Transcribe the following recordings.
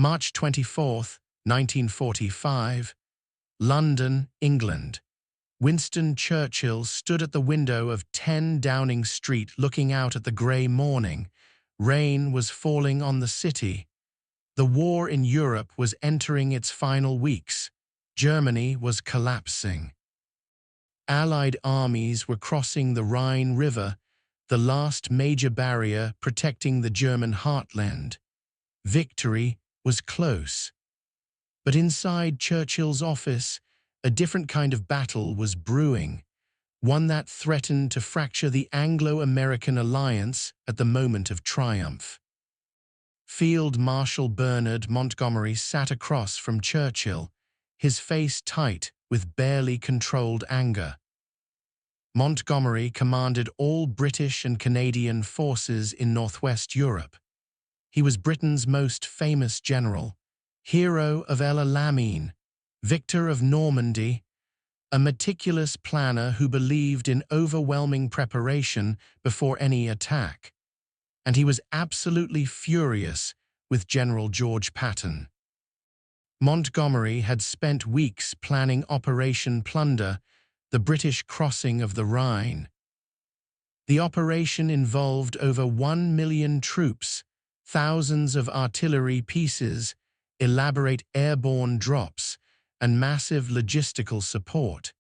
March 24th, 1945, London, England. Winston Churchill stood at the window of 10 Downing Street looking out at the grey morning. Rain was falling on the city. The war in Europe was entering its final weeks. Germany was collapsing. Allied armies were crossing the Rhine River, the last major barrier protecting the German heartland. Victory was close. But inside Churchill's office, a different kind of battle was brewing, one that threatened to fracture the Anglo-American alliance at the moment of triumph. Field Marshal Bernard Montgomery sat across from Churchill, his face tight with barely controlled anger. Montgomery commanded all British and Canadian forces in northwest Europe. He was Britain's most famous general, hero of El Alamein, victor of Normandy, a meticulous planner who believed in overwhelming preparation before any attack. And he was absolutely furious with General George Patton. Montgomery had spent weeks planning Operation Plunder, the British crossing of the Rhine. The operation involved over 1 million troops, thousands of artillery pieces, elaborate airborne drops, and massive logistical support.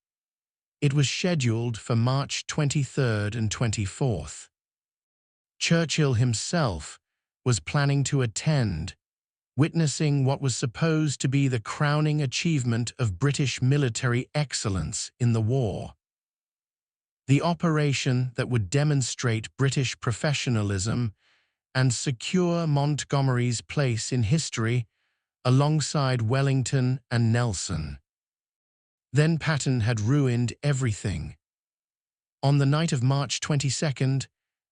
It was scheduled for March 23rd and 24th. Churchill himself was planning to attend, witnessing what was supposed to be the crowning achievement of British military excellence in the war. The operation that would demonstrate British professionalism and secure Montgomery's place in history alongside Wellington and Nelson. Then Patton had ruined everything. On the night of March 22nd,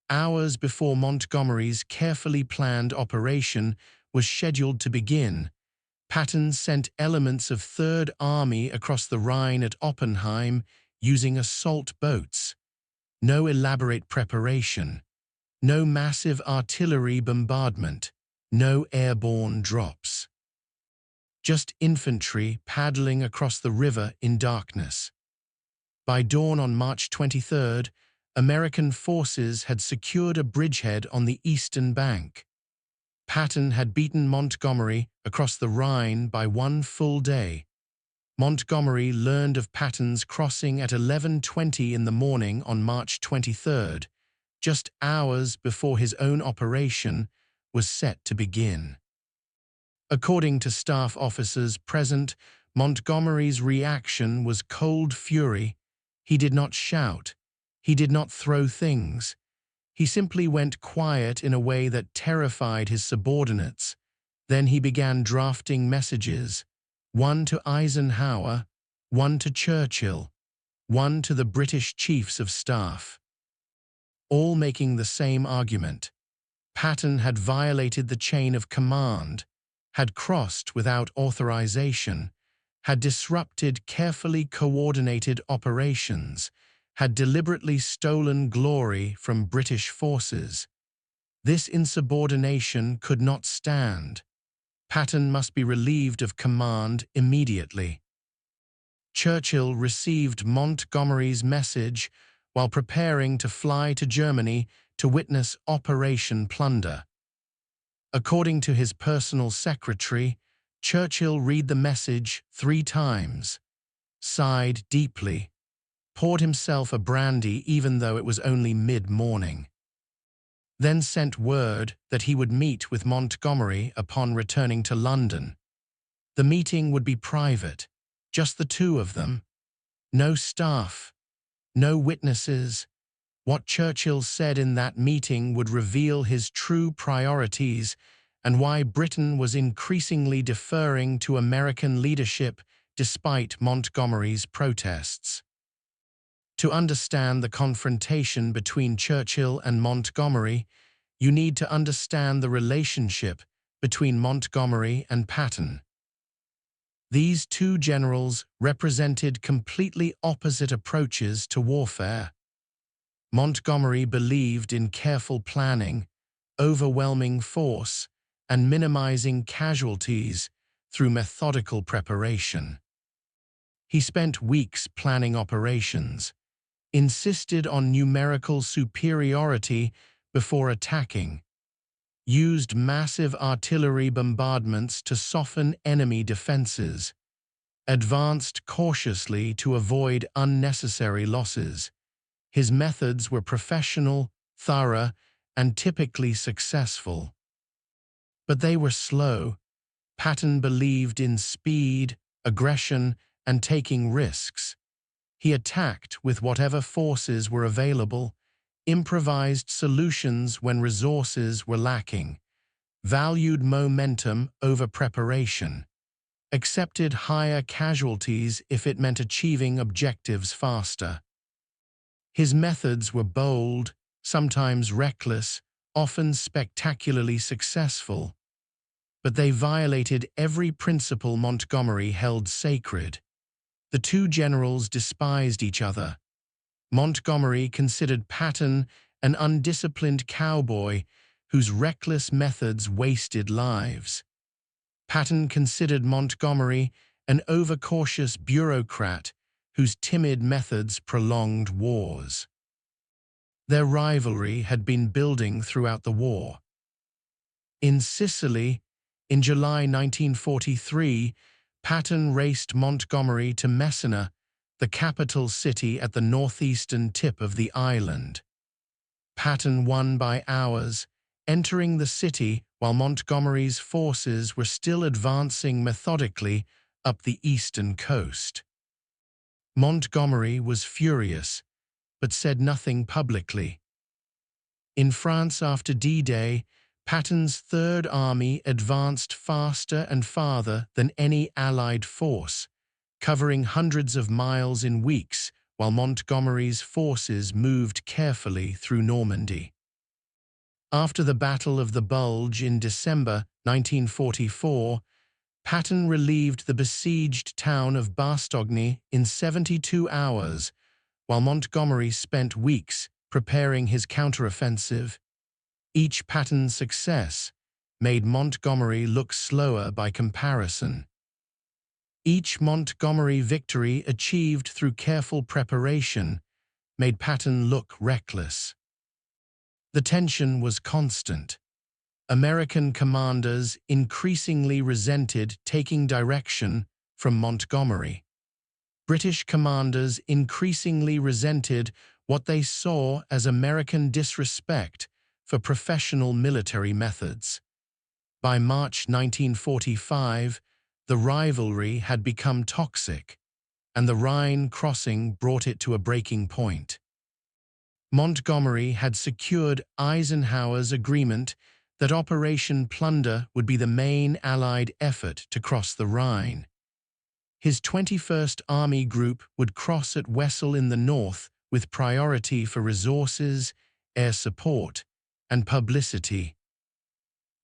hours before Montgomery's carefully planned operation was scheduled to begin, Patton sent elements of Third Army across the Rhine at Oppenheim using assault boats. No elaborate preparation, no massive artillery bombardment, no airborne drops. Just infantry paddling across the river in darkness. By dawn on March 23rd, American forces had secured a bridgehead on the eastern bank. Patton had beaten Montgomery across the Rhine by 1 full day. Montgomery learned of Patton's crossing at 11:20 in the morning on March 23rd, just hours before his own operation was set to begin. According to staff officers present, Montgomery's reaction was cold fury. He did not shout. He did not throw things. He simply went quiet in a way that terrified his subordinates. Then he began drafting messages, one to Eisenhower, one to Churchill, one to the British chiefs of staff, all making the same argument. Patton had violated the chain of command, had crossed without authorization, had disrupted carefully coordinated operations, had deliberately stolen glory from British forces. This insubordination could not stand. Patton must be relieved of command immediately. Churchill received Montgomery's message while preparing to fly to Germany to witness Operation Plunder. According to his personal secretary, Churchill read the message 3 times, sighed deeply, poured himself a brandy even though it was only mid-morning, then sent word that he would meet with Montgomery upon returning to London. The meeting would be private, just the two of them. No staff, no witnesses. What Churchill said in that meeting would reveal his true priorities and why Britain was increasingly deferring to American leadership despite Montgomery's protests. To understand the confrontation between Churchill and Montgomery, you need to understand the relationship between Montgomery and Patton. These two generals represented completely opposite approaches to warfare. Montgomery believed in careful planning, overwhelming force, and minimizing casualties through methodical preparation. He spent weeks planning operations, insisted on numerical superiority before attacking, used massive artillery bombardments to soften enemy defenses, advanced cautiously to avoid unnecessary losses. His methods were professional, thorough, and typically successful. But they were slow. Patton believed in speed, aggression, and taking risks. He attacked with whatever forces were available, improvised solutions when resources were lacking, valued momentum over preparation, accepted higher casualties if it meant achieving objectives faster. His methods were bold, sometimes reckless, often spectacularly successful, but they violated every principle Montgomery held sacred. The two generals despised each other. Montgomery considered Patton an undisciplined cowboy whose reckless methods wasted lives. Patton considered Montgomery an overcautious bureaucrat whose timid methods prolonged wars. Their rivalry had been building throughout the war. In Sicily, in July 1943, Patton raced Montgomery to Messina, the capital city at the northeastern tip of the island. Patton won by hours, entering the city while Montgomery's forces were still advancing methodically up the eastern coast. Montgomery was furious, but said nothing publicly. In France after D-Day, Patton's Third Army advanced faster and farther than any Allied force, covering hundreds of miles in weeks while Montgomery's forces moved carefully through Normandy. After the Battle of the Bulge in December 1944, Patton relieved the besieged town of Bastogne in 72 hours, while Montgomery spent weeks preparing his counteroffensive. Each Patton's success made Montgomery look slower by comparison. Each Montgomery victory achieved through careful preparation made Patton look reckless. The tension was constant. American commanders increasingly resented taking direction from Montgomery. British commanders increasingly resented what they saw as American disrespect for professional military methods. By March 1945, the rivalry had become toxic, and the Rhine crossing brought it to a breaking point. Montgomery had secured Eisenhower's agreement that Operation Plunder would be the main Allied effort to cross the Rhine. His 21st Army Group would cross at Wesel in the north with priority for resources, air support, and publicity.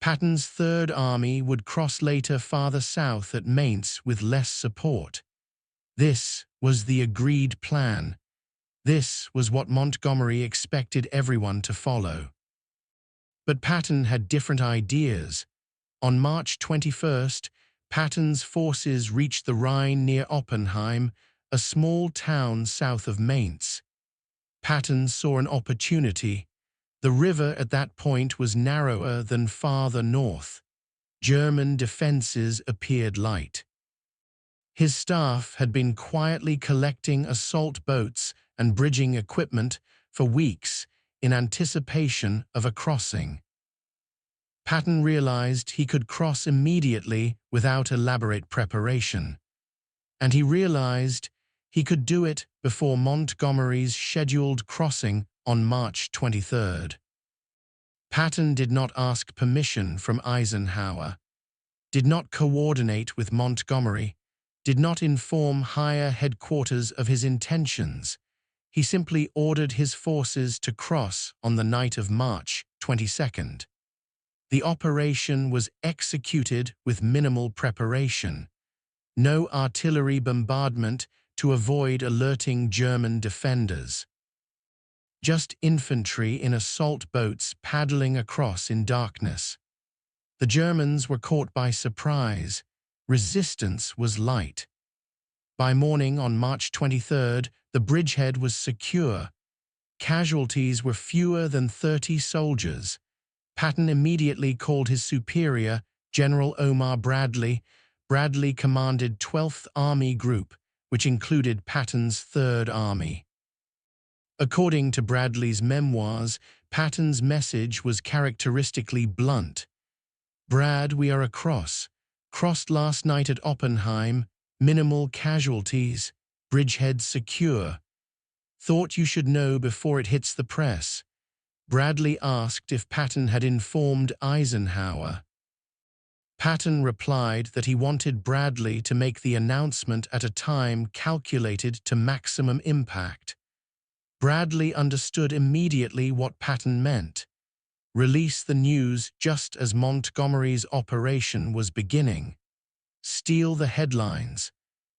Patton's Third Army would cross later farther south at Mainz with less support. This was the agreed plan. This was what Montgomery expected everyone to follow. But Patton had different ideas. On March 21st, Patton's forces reached the Rhine near Oppenheim, a small town south of Mainz. Patton saw an opportunity. The river at that point was narrower than farther north. German defenses appeared light. His staff had been quietly collecting assault boats and bridging equipment for weeks in anticipation of a crossing. Patton realized he could cross immediately without elaborate preparation, and he realized he could do it before Montgomery's scheduled crossing on March 23rd. Patton did not ask permission from Eisenhower, did not coordinate with Montgomery, did not inform higher headquarters of his intentions. He simply ordered his forces to cross on the night of March 22nd. The operation was executed with minimal preparation. No artillery bombardment to avoid alerting German defenders. Just infantry in assault boats paddling across in darkness. The Germans were caught by surprise. Resistance was light. By morning on March 23rd, the bridgehead was secure. Casualties were fewer than 30 soldiers. Patton immediately called his superior, General Omar Bradley. Bradley commanded 12th Army Group, which included Patton's 3rd Army. According to Bradley's memoirs, Patton's message was characteristically blunt. "Brad, we are across. Crossed last night at Oppenheim. Minimal casualties. Bridgehead secure. Thought you should know before it hits the press." Bradley asked if Patton had informed Eisenhower. Patton replied that he wanted Bradley to make the announcement at a time calculated to maximum impact. Bradley understood immediately what Patton meant. Release the news just as Montgomery's operation was beginning. Steal the headlines.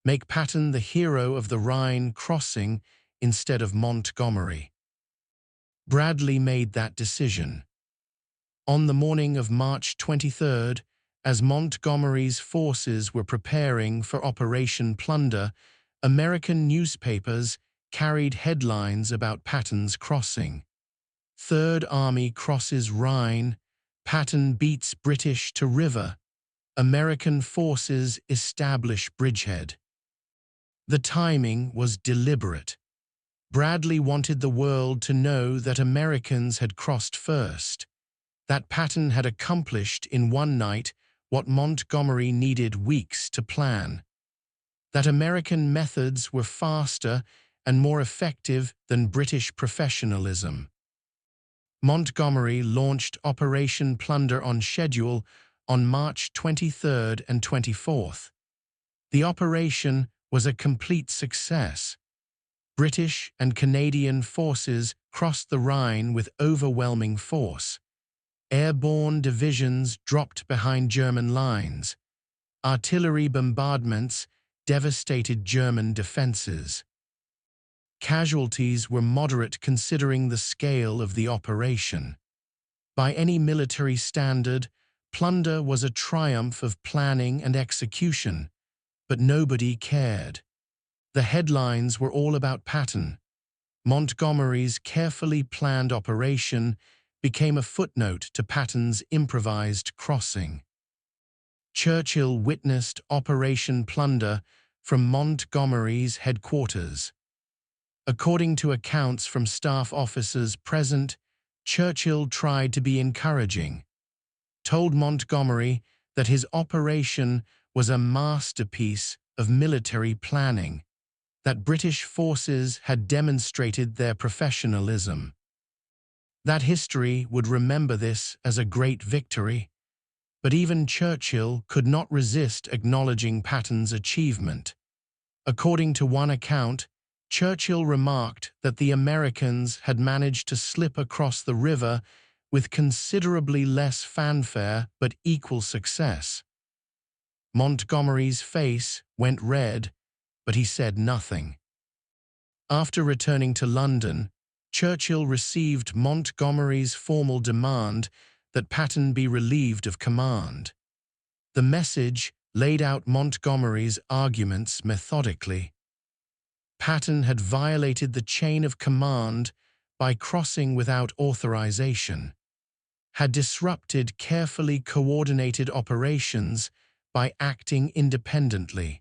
Make Patton the hero of the Rhine crossing instead of Montgomery. Bradley made that decision. On the morning of March 23rd, as Montgomery's forces were preparing for Operation Plunder, American newspapers carried headlines about Patton's crossing. 3rd Army crosses Rhine. Patton beats British to river. American forces establish bridgehead. The timing was deliberate. Bradley wanted the world to know that Americans had crossed first, that Patton had accomplished in one night what Montgomery needed weeks to plan, that American methods were faster and more effective than British professionalism. Montgomery launched Operation Plunder on schedule on March 23rd and 24th. The operation was a complete success. British and Canadian forces crossed the Rhine with overwhelming force. Airborne divisions dropped behind German lines. Artillery bombardments devastated German defenses. Casualties were moderate considering the scale of the operation. By any military standard, Plunder was a triumph of planning and execution, but nobody cared. The headlines were all about Patton. Montgomery's carefully planned operation became a footnote to Patton's improvised crossing. Churchill witnessed Operation Plunder from Montgomery's headquarters. According to accounts from staff officers present, Churchill tried to be encouraging, told Montgomery that his operation was a masterpiece of military planning, that British forces had demonstrated their professionalism. That history would remember this as a great victory, but even Churchill could not resist acknowledging Patton's achievement. According to one account, Churchill remarked that the Americans had managed to slip across the river with considerably less fanfare but equal success. Montgomery's face went red, but he said nothing. After returning to London, Churchill received Montgomery's formal demand that Patton be relieved of command. The message laid out Montgomery's arguments methodically. Patton had violated the chain of command by crossing without authorization, had disrupted carefully coordinated operations by acting independently,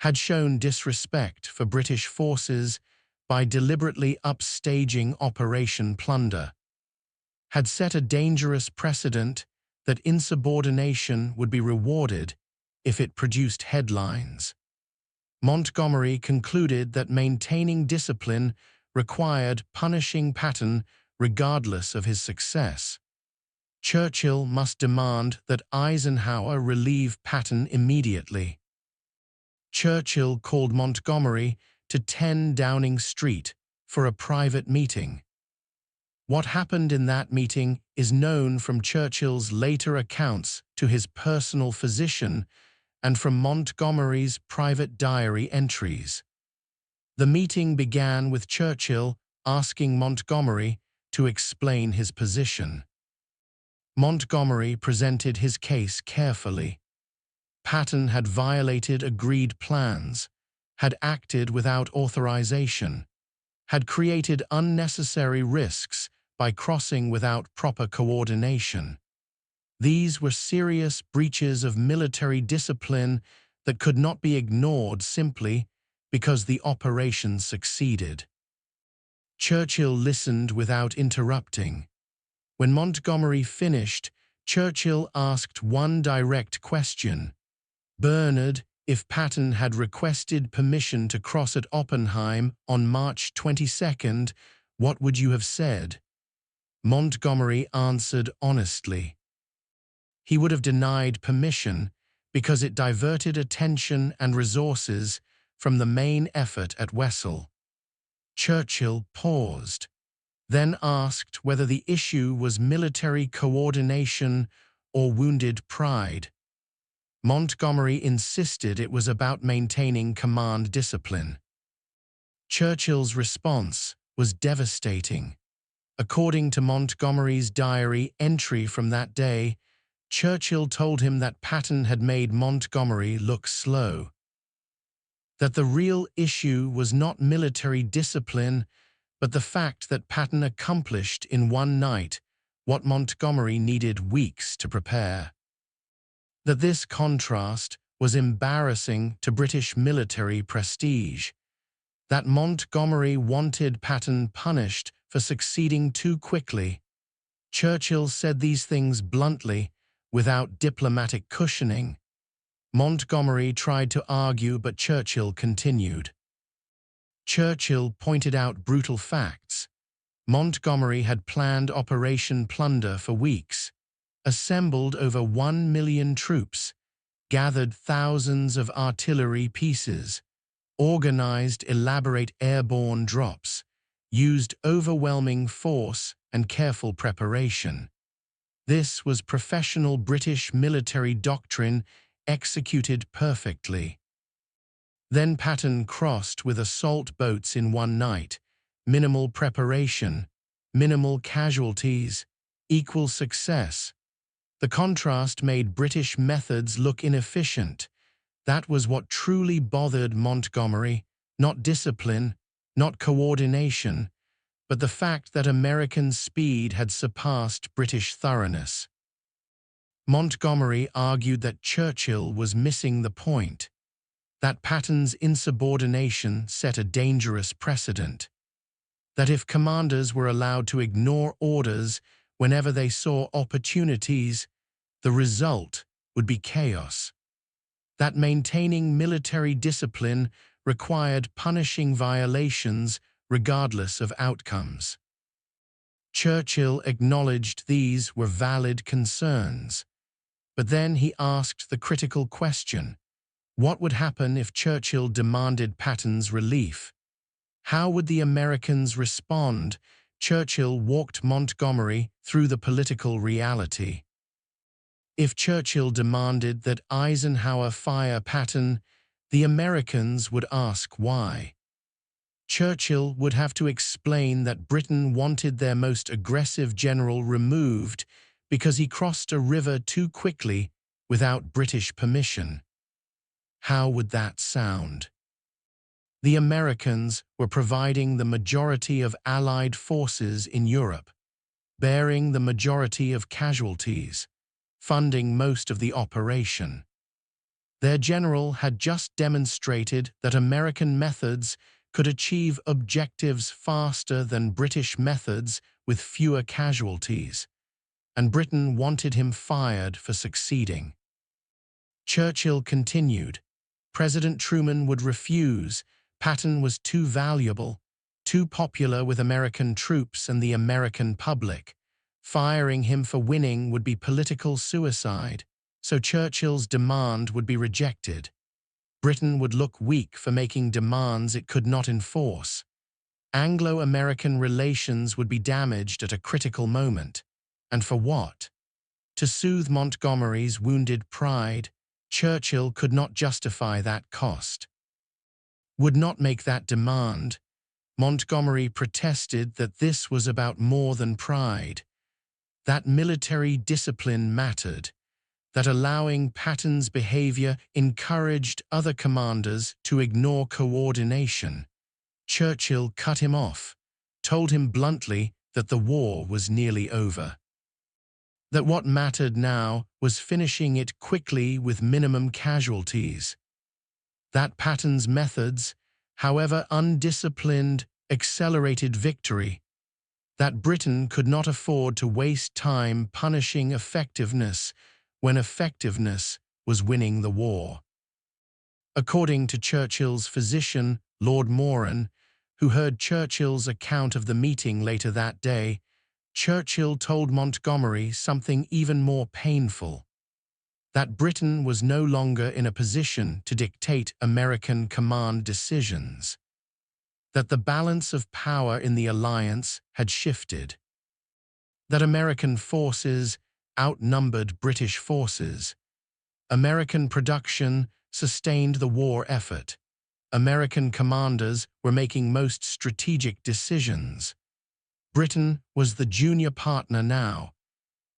had shown disrespect for British forces by deliberately upstaging Operation Plunder, had set a dangerous precedent that insubordination would be rewarded if it produced headlines. Montgomery concluded that maintaining discipline required punishing Patton regardless of his success. Churchill must demand that Eisenhower relieve Patton immediately. Churchill called Montgomery to 10 Downing Street for a private meeting. What happened in that meeting is known from Churchill's later accounts to his personal physician and from Montgomery's private diary entries. The meeting began with Churchill asking Montgomery to explain his position. Montgomery presented his case carefully. Patton had violated agreed plans, had acted without authorization, had created unnecessary risks by crossing without proper coordination. These were serious breaches of military discipline that could not be ignored simply because the operation succeeded. Churchill listened without interrupting. When Montgomery finished, Churchill asked one direct question. "Bernard, if Patton had requested permission to cross at Oppenheim on March 22nd, what would you have said?" Montgomery answered honestly. He would have denied permission because it diverted attention and resources from the main effort at Wesel. Churchill paused, then asked whether the issue was military coordination or wounded pride. Montgomery insisted it was about maintaining command discipline. Churchill's response was devastating. According to Montgomery's diary entry from that day, Churchill told him that Patton had made Montgomery look slow, that the real issue was not military discipline, but the fact that Patton accomplished in one night what Montgomery needed weeks to prepare. That this contrast was embarrassing to British military prestige. That Montgomery wanted Patton punished for succeeding too quickly. Churchill said these things bluntly, without diplomatic cushioning. Montgomery tried to argue, but Churchill continued. Churchill pointed out brutal facts. Montgomery had planned Operation Plunder for weeks, assembled over 1 million troops, gathered thousands of artillery pieces, organized elaborate airborne drops, used overwhelming force and careful preparation. This was professional British military doctrine executed perfectly. Then Patton crossed with assault boats in one night. Minimal preparation, minimal casualties, equal success. The contrast made British methods look inefficient. That was what truly bothered Montgomery, not discipline, not coordination, but the fact that American speed had surpassed British thoroughness. Montgomery argued that Churchill was missing the point, that Patton's insubordination set a dangerous precedent, that if commanders were allowed to ignore orders whenever they saw opportunities, the result would be chaos, that maintaining military discipline required punishing violations regardless of outcomes. Churchill acknowledged these were valid concerns, but then he asked the critical question: what would happen if Churchill demanded Patton's relief? How would the Americans respond? Churchill walked Montgomery through the political reality. If Churchill demanded that Eisenhower fire Patton, the Americans would ask why. Churchill would have to explain that Britain wanted their most aggressive general removed because he crossed a river too quickly without British permission. How would that sound? The Americans were providing the majority of Allied forces in Europe, bearing the majority of casualties, funding most of the operation. Their general had just demonstrated that American methods could achieve objectives faster than British methods with fewer casualties, and Britain wanted him fired for succeeding. Churchill continued. President Truman would refuse. Patton was too valuable, too popular with American troops and the American public. Firing him for winning would be political suicide, so Churchill's demand would be rejected. Britain would look weak for making demands it could not enforce. Anglo-American relations would be damaged at a critical moment. And for what? To soothe Montgomery's wounded pride, Churchill could not justify that cost. Would not make that demand. Montgomery protested that this was about more than pride. that military discipline mattered, that allowing Patton's behavior encouraged other commanders to ignore coordination. Churchill cut him off, told him bluntly that the war was nearly over. That what mattered now was finishing it quickly with minimum casualties. That Patton's methods, however undisciplined, accelerated victory. That Britain could not afford to waste time punishing effectiveness when effectiveness was winning the war. According to Churchill's physician, Lord Moran, who heard Churchill's account of the meeting later that day, Churchill told Montgomery something even more painful: that Britain was no longer in a position to dictate American command decisions, that the balance of power in the alliance had shifted, that American forces outnumbered British forces. American production sustained the war effort. American commanders were making most strategic decisions. Britain was the junior partner now.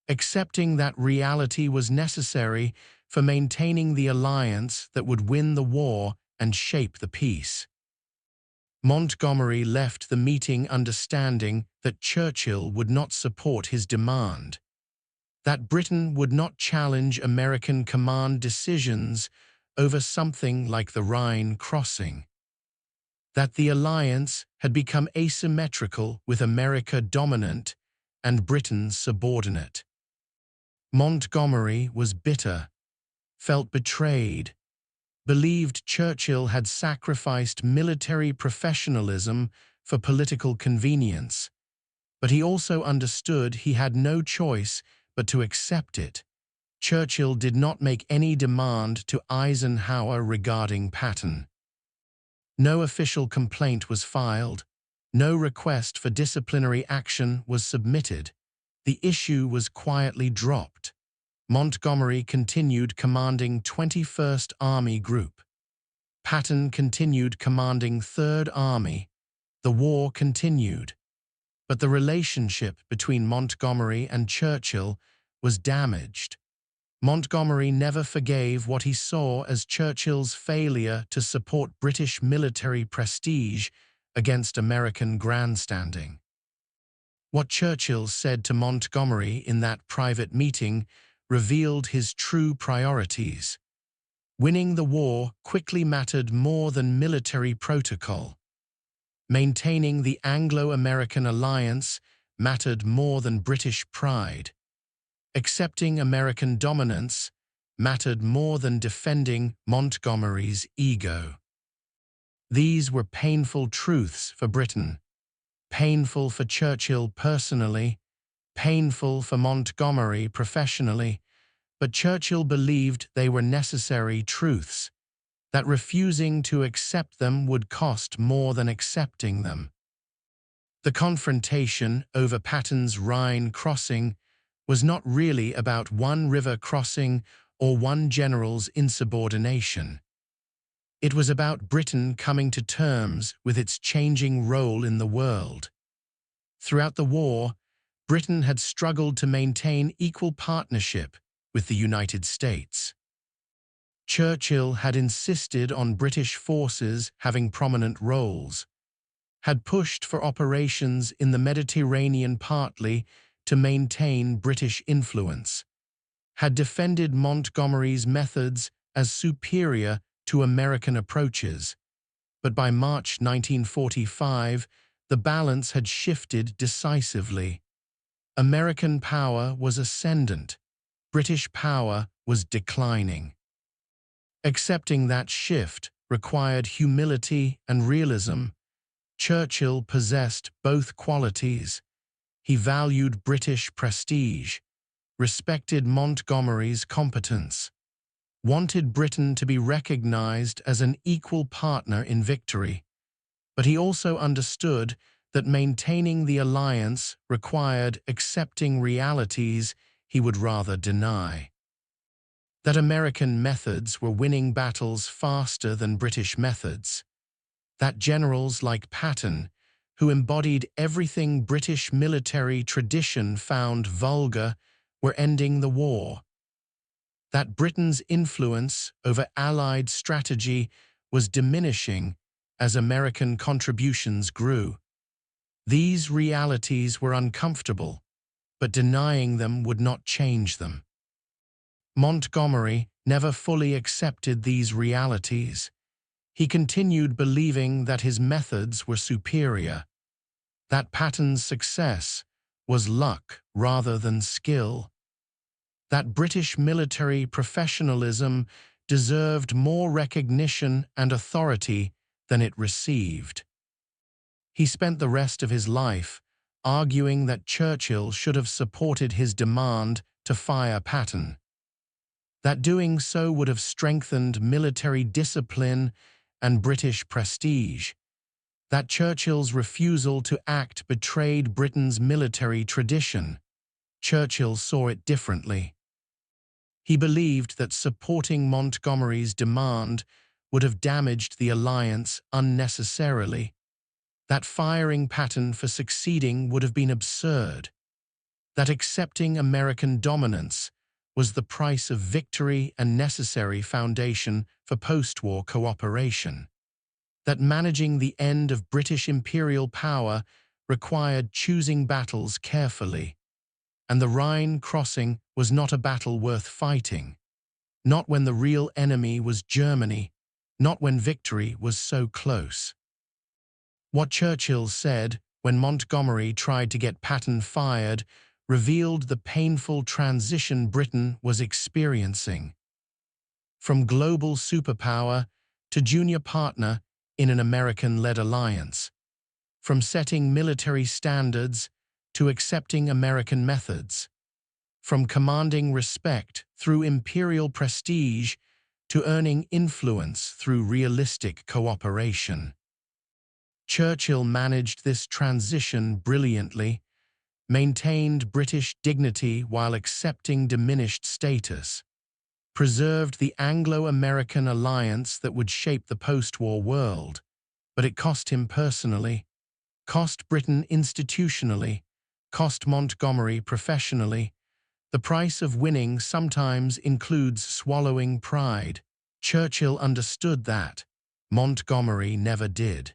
Accepting that reality was necessary for maintaining the alliance that would win the war and shape the peace. Montgomery left the meeting understanding that Churchill would not support his demand, that Britain would not challenge American command decisions over something like the Rhine crossing, that the alliance had become asymmetrical with America dominant and Britain subordinate. Montgomery was bitter, felt betrayed, believed Churchill had sacrificed military professionalism for political convenience, but he also understood he had no choice but to accept it. Churchill did not make any demand to Eisenhower regarding Patton. No official complaint was filed. No request for disciplinary action was submitted. The issue was quietly dropped. Montgomery continued commanding 21st Army Group. Patton continued commanding 3rd Army. The war continued. But the relationship between Montgomery and Churchill was damaged. Montgomery never forgave what he saw as Churchill's failure to support British military prestige against American grandstanding. What Churchill said to Montgomery in that private meeting revealed his true priorities. Winning the war quickly mattered more than military protocol. Maintaining the Anglo-American alliance mattered more than British pride. Accepting American dominance mattered more than defending Montgomery's ego. These were painful truths for Britain, painful for Churchill personally, painful for Montgomery professionally, but Churchill believed they were necessary truths, that refusing to accept them would cost more than accepting them. The confrontation over Patton's Rhine crossing was not really about one river crossing or one general's insubordination. It was about Britain coming to terms with its changing role in the world. Throughout the war, Britain had struggled to maintain equal partnership with the United States. Churchill had insisted on British forces having prominent roles, had pushed for operations in the Mediterranean partly to maintain British influence, had defended Montgomery's methods as superior to American approaches, but by March 1945, the balance had shifted decisively. American power was ascendant, British power was declining. Accepting that shift required humility and realism. Churchill possessed both qualities. He valued British prestige, respected Montgomery's competence, wanted Britain to be recognized as an equal partner in victory, but he also understood that maintaining the alliance required accepting realities he would rather deny. That American methods were winning battles faster than British methods. That generals like Patton, who embodied everything British military tradition found vulgar, were ending the war. That Britain's influence over Allied strategy was diminishing as American contributions grew. These realities were uncomfortable, but denying them would not change them. Montgomery never fully accepted these realities. He continued believing that his methods were superior, that Patton's success was luck rather than skill, that British military professionalism deserved more recognition and authority than it received. He spent the rest of his life arguing that Churchill should have supported his demand to fire Patton, that doing so would have strengthened military discipline and British prestige, that Churchill's refusal to act betrayed Britain's military tradition. Churchill saw it differently. He believed that supporting Montgomery's demand would have damaged the alliance unnecessarily, that firing Patton for succeeding would have been absurd, that accepting American dominance was the price of victory and necessary foundation for post-war cooperation, that managing the end of British imperial power required choosing battles carefully, and the Rhine crossing was not a battle worth fighting, not when the real enemy was Germany, not when victory was so close. What Churchill said when Montgomery tried to get Patton fired revealed the painful transition Britain was experiencing. From global superpower to junior partner in an American-led alliance, from setting military standards to accepting American methods, from commanding respect through imperial prestige to earning influence through realistic cooperation. Churchill managed this transition brilliantly, maintained British dignity while accepting diminished status, preserved the Anglo-American alliance that would shape the post-war world, but it cost him personally, cost Britain institutionally, cost Montgomery professionally. The price of winning sometimes includes swallowing pride. Churchill understood that. Montgomery never did.